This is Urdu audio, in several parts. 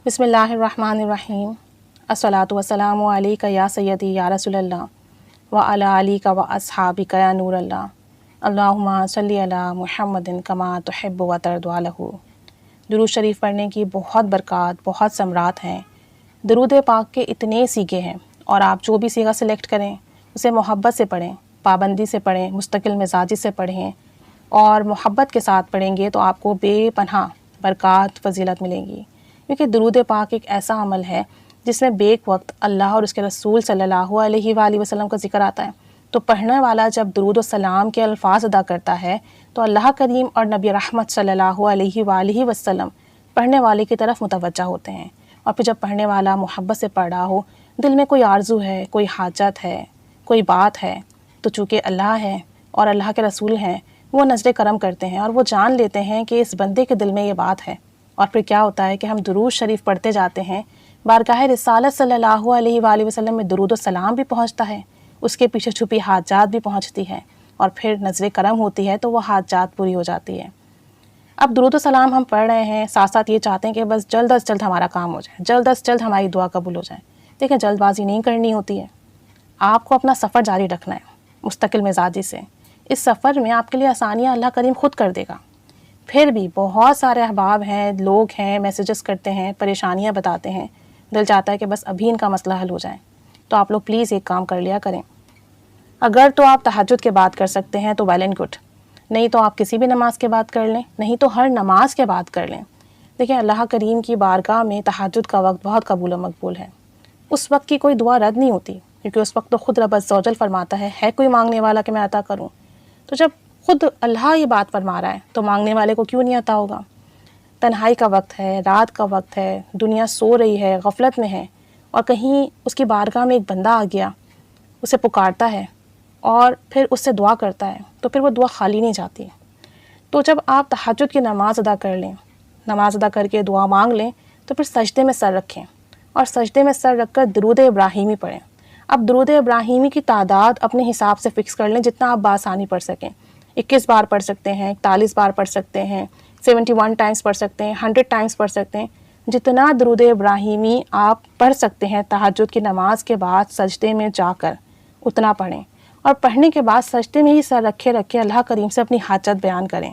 بسم اللہ الرحمن الرحیم الصلاۃ والسلام علیک یا سیدی یا رسول اللہ وعلی آلک و اصحابک یا نور اللہ اللہم صلی علی محمد کما تحب و ترضی لہ۔ درود شریف پڑھنے کی بہت برکات، بہت ثمرات ہیں۔ درود پاک کے اتنے سیغے ہیں، اور آپ جو بھی سیغہ سلیکٹ کریں اسے محبت سے پڑھیں، پابندی سے پڑھیں، مستقل مزاجی سے پڑھیں، اور محبت کے ساتھ پڑھیں گے تو آپ کو بے پناہ برکات، فضیلت ملیں گی۔ کیونکہ درود پاک ایک ایسا عمل ہے جس میں بیک وقت اللہ اور اس کے رسول صلی اللہ علیہ وآلہ وسلم کا ذکر آتا ہے۔ تو پڑھنے والا جب درود و سلام کے الفاظ ادا کرتا ہے تو اللہ کریم اور نبی رحمت صلی اللہ علیہ وآلہ وسلم پڑھنے والے کی طرف متوجہ ہوتے ہیں، اور پھر جب پڑھنے والا محبت سے پڑھ رہا ہو، دل میں کوئی آرزو ہے، کوئی حاجت ہے، کوئی بات ہے، تو چونکہ اللہ ہے اور اللہ کے رسول ہیں، وہ نظر کرم کرتے ہیں اور وہ جان لیتے ہیں کہ اس بندے کے دل میں یہ بات ہے۔ اور پھر کیا ہوتا ہے کہ ہم درود شریف پڑھتے جاتے ہیں، بارگاہ رسالت صلی اللہ علیہ وآلہ وسلم میں درود و سلام بھی پہنچتا ہے، اس کے پیچھے چھپی حاجات بھی پہنچتی ہے، اور پھر نظر کرم ہوتی ہے تو وہ حاجات پوری ہو جاتی ہے۔ اب درود و سلام ہم پڑھ رہے ہیں، ساتھ ساتھ یہ چاہتے ہیں کہ بس جلد از جلد ہمارا کام ہو جائے، جلد از جلد ہماری دعا قبول ہو جائے۔ دیکھیں، جلد بازی نہیں کرنی ہوتی ہے، آپ کو اپنا سفر جاری رکھنا ہے مستقل مزاجی سے۔ اس سفر میں آپ کے لیے آسانیاں اللہ کریم خود کر دے گا۔ پھر بھی بہت سارے احباب ہیں، لوگ ہیں، میسیجز کرتے ہیں، پریشانیاں بتاتے ہیں، دل چاہتا ہے کہ بس ابھی ان کا مسئلہ حل ہو جائے۔ تو آپ لوگ پلیز ایک کام کر لیا کریں، اگر تو آپ تہجد کے بعد کر سکتے ہیں تو ویل اینڈ گڈ، نہیں تو آپ کسی بھی نماز کے بعد کر لیں، نہیں تو ہر نماز کے بعد کر لیں۔ دیکھیں، اللہ کریم کی بارگاہ میں تہجد کا وقت بہت قبول و مقبول ہے۔ اس وقت کی کوئی دعا رد نہیں ہوتی، کیونکہ اس وقت تو خود رب عز و جل فرماتا ہے کوئی مانگنے والا کہ میں عطا کروں۔ تو جب خود اللہ یہ بات فرما رہا ہے تو مانگنے والے کو کیوں نہیں عطا ہوگا؟ تنہائی کا وقت ہے، رات کا وقت ہے، دنیا سو رہی ہے، غفلت میں ہے، اور کہیں اس کی بارگاہ میں ایک بندہ آ گیا، اسے پکارتا ہے اور پھر اس سے دعا کرتا ہے، تو پھر وہ دعا خالی نہیں جاتی۔ تو جب آپ تہجد کی نماز ادا کر لیں، نماز ادا کر کے دعا مانگ لیں، تو پھر سجدے میں سر رکھیں، اور سجدے میں سر رکھ کر درود ابراہیمی پڑھیں۔ اب درود ابراہیمی کی تعداد اپنے حساب سے فکس کر لیں، جتنا آپ بآسانی پڑھ سکیں۔ 21 بار پڑھ سکتے ہیں، 41 بار پڑھ سکتے ہیں، 71 ٹائمز پڑھ سکتے ہیں، 100 ٹائمز پڑھ سکتے ہیں۔ جتنا درود ابراہیمی آپ پڑھ سکتے ہیں تہجد کی نماز کے بعد سجدے میں جا کر، اتنا پڑھیں، اور پڑھنے کے بعد سجدے میں ہی سر رکھے رکھے اللہ کریم سے اپنی حاجت بیان کریں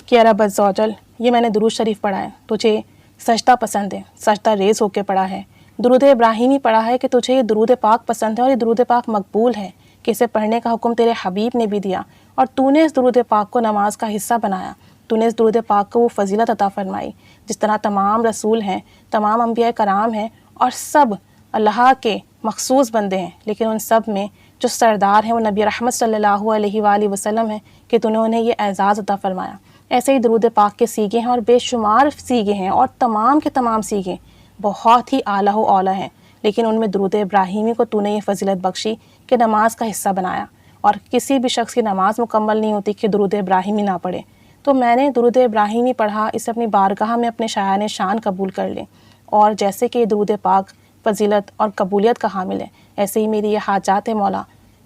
کہ رب عز و جل، یہ میں نے درود شریف پڑھا ہے، تجھے سجدہ پسند ہے، سجدہ ریز ہو کے پڑھا ہے، درود ابراہیمی پڑھا ہے کہ تجھے یہ درود پاک پسند ہے اور یہ درود پاک مقبول ہے، کہ اسے پڑھنے کا حکم تیرے حبیب نے بھی دیا، اور تو نے اس درود پاک کو نماز کا حصہ بنایا، تو نے اس درود پاک کو وہ فضیلت عطا فرمائی جس طرح تمام رسول ہیں، تمام انبیاء کرام ہیں، اور سب اللہ کے مخصوص بندے ہیں، لیکن ان سب میں جو سردار ہیں وہ نبی رحمت صلی اللہ علیہ وآلہ وسلم ہیں کہ تو نے انہیں یہ اعزاز عطا فرمایا۔ ایسے ہی درود پاک کے سیغے ہیں، اور بے شمار سیغے ہیں، اور تمام کے تمام سیغے بہت ہی اعلیٰ و اولیٰ ہیں، لیکن ان میں درود ابراہیمی کو تو نے یہ فضیلت بخشی کہ نماز کا حصہ بنایا، اور کسی بھی شخص کی نماز مکمل نہیں ہوتی کہ درود ابراہیمی نہ پڑھے۔ تو میں نے درود ابراہیمی پڑھا، اسے اپنی بارگاہ میں اپنے شایان شان قبول کر لیں، اور جیسے کہ درود پاک فضیلت اور قبولیت کا حامل ہے، ایسے ہی میری یہ حاجات مولا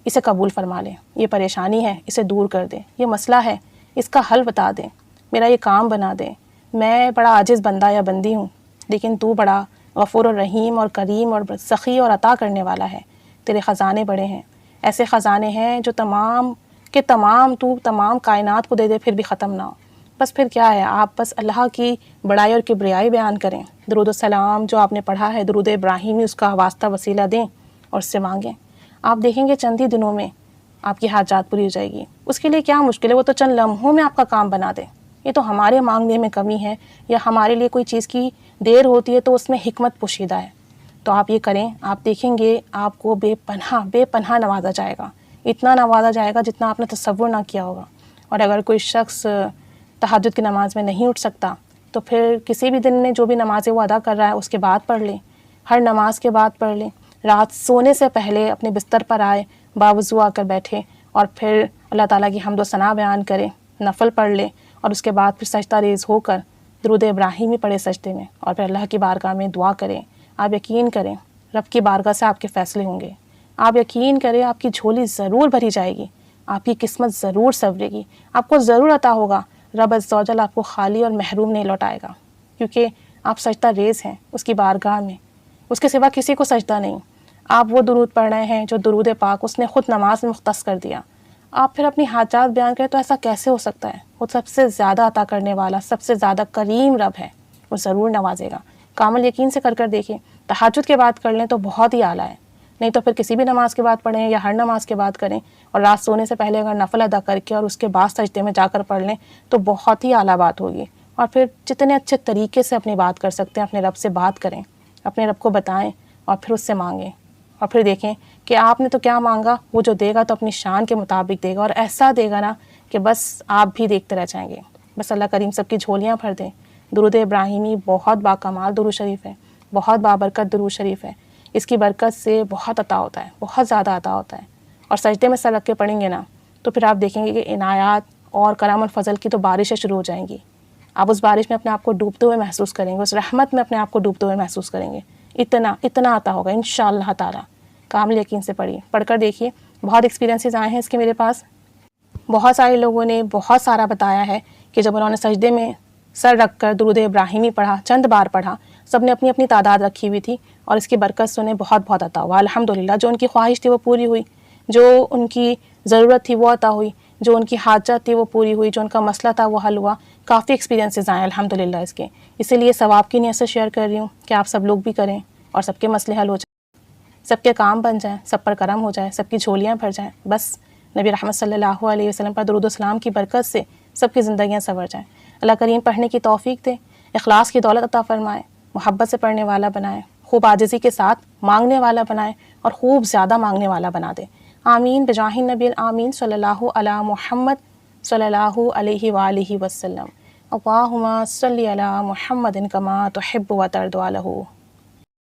اسے قبول فرما لیں، یہ پریشانی ہے اسے دور کر دیں، یہ مسئلہ ہے اس کا حل بتا دیں، میرا یہ کام بنا دیں۔ میں بڑا عاجز بندہ یا بندی ہوں، لیکن تو بڑا غفور اور رحیم اور کریم اور سخی اور عطا کرنے والا ہے، تیرے خزانے بڑے ہیں، ایسے خزانے ہیں جو تمام کے تمام تو تمام کائنات کو دے دے پھر بھی ختم نہ ہو۔ بس پھر کیا ہے، آپ بس اللہ کی بڑائی اور کبریائی بیان کریں، درود و سلام جو آپ نے پڑھا ہے درود ابراہیمی، اس کا واسطہ وسیلہ دیں اور اس سے مانگیں۔ آپ دیکھیں گے چند ہی دنوں میں آپ کی حاجات پوری ہو جائے گی۔ اس کے لیے کیا مشکل ہے، وہ تو چند لمحوں میں آپ کا کام بنا دیں۔ یہ تو ہمارے مانگنے میں کمی ہے، یا ہمارے لیے کوئی چیز کی دیر ہوتی ہے تو اس میں حکمت پوشیدہ ہے۔ تو آپ یہ کریں، آپ دیکھیں گے آپ کو بے پناہ نوازا جائے گا، اتنا نوازا جائے گا جتنا آپ نے تصور نہ کیا ہوگا۔ اور اگر کوئی شخص تہجد کی نماز میں نہیں اٹھ سکتا تو پھر کسی بھی دن میں جو بھی نمازیں وہ ادا کر رہا ہے اس کے بعد پڑھ لیں، ہر نماز کے بعد پڑھ لیں، رات سونے سے پہلے اپنے بستر پر آئے، باوضو آ کر بیٹھے، اور پھر اللہ تعالیٰ کی حمد و ثنا بیان کریں، نفل پڑھ لیں، اور اس کے بعد پھر سجدہ ریز ہو کر درود ابراہیمی پڑھے سجدے میں، اور پھر اللہ کی بارگاہ میں دعا کریں۔ آپ یقین کریں رب کی بارگاہ سے آپ کے فیصلے ہوں گے، آپ یقین کریں آپ کی جھولی ضرور بھری جائے گی، آپ کی قسمت ضرور سنورے گی، آپ کو ضرور عطا ہوگا، رب عز و جل آپ کو خالی اور محروم نہیں لوٹائے گا، کیونکہ آپ سجدہ ریز ہیں اس کی بارگاہ میں، اس کے سوا کسی کو سجدہ نہیں۔ آپ وہ درود پڑھ رہے ہیں جو درود پاک اس نے خود نماز میں مختص کر دیا، آپ پھر اپنی حاجات بیان کریں تو ایسا کیسے ہو سکتا ہے؟ وہ سب سے زیادہ عطا کرنے والا، سب سے زیادہ کریم رب ہے، وہ ضرور نوازے گا۔ کامل یقین سے کر دیکھیں، تہجد کے بعد کر لیں تو بہت ہی اعلیٰ ہے، نہیں تو پھر کسی بھی نماز کے بعد پڑھیں یا ہر نماز کے بعد کریں، اور رات سونے سے پہلے اگر نفل ادا کر کے اور اس کے بعد سجدے میں جا کر پڑھ لیں تو بہت ہی اعلیٰ بات ہوگی۔ اور پھر جتنے اچھے طریقے سے اپنی بات کر سکتے ہیں، اپنے رب سے بات کریں، اپنے رب کو بتائیں اور پھر اس سے مانگیں، اور پھر دیکھیں کہ آپ نے تو کیا مانگا، وہ جو دے گا تو اپنی شان کے مطابق دے گا، اور ایسا دے گا نا کہ بس آپ بھی دیکھتے رہ جائیں گے۔ بس اللہ کریم سب کی جھولیاں بھر دیں۔ درود ابراہیمی بہت باکمال درود شریف ہے، بہت بابرکت درود شریف ہے، اس کی برکت سے بہت عطا ہوتا ہے، بہت زیادہ عطا ہوتا ہے، اور سجدے میں سر رکھ کے پڑھیں گے نا تو پھر آپ دیکھیں گے کہ عنایات اور کرم الفضل کی تو بارشیں شروع ہو جائیں گی۔ آپ اس بارش میں اپنے آپ کو ڈوبتے ہوئے محسوس کریں گے، اس رحمت میں اپنے آپ کو ڈوبتے ہوئے محسوس کریں گے۔ اتنا عطا ہوگا انشاءاللہ تعالیٰ۔ کامل یقین سے پڑھیے، پڑھ کر دیکھیے۔ بہت ایکسپیرینسز آئے ہیں اس کے میرے پاس، بہت سارے لوگوں نے بہت سارا بتایا ہے کہ جب انہوں نے سجدے میں سر رکھ کر درود ابراہیمی پڑھا، چند بار پڑھا، سب نے اپنی اپنی تعداد رکھی ہوئی تھی، اور اس کی برکت سے انہیں بہت بہت عطا ہوا الحمدللہ۔ جو ان کی خواہش تھی وہ پوری ہوئی، جو ان کی ضرورت تھی وہ عطا ہوئی، جو ان کی حاجت تھی وہ پوری ہوئی، جو ان کا مسئلہ تھا وہ حل ہوا۔ کافی ایکسپیرینسز آئے الحمدللہ اس کے، اسی لیے ثواب کی نیت سے شیئر کر رہی ہوں کہ آپ سب لوگ بھی کریں اور سب کے مسئلے حل ہو جائیں، سب کے کام بن جائیں، سب پر کرم ہو جائے، سب کی جھولیاں بھر جائیں۔ بس نبی رحمت صلی اللہ علیہ وسلم پر درود و سلام کی برکت سے سب کی زندگیاں سنور جائیں۔ اللہ کریم پڑھنے کی توفیق دے، اخلاص کی دولت عطا فرمائے، محبت سے پڑھنے والا بنائے، خوب عاجزی کے ساتھ مانگنے والا بنائے، اور خوب زیادہ مانگنے والا بنا دے۔ آمین بجاہ النبی آمین صلی اللہ علی محمد صلی اللہ علیہ وآلہ وسلم۔ اللہم صلی علی محمد کما تحب و ترضی عنہ۔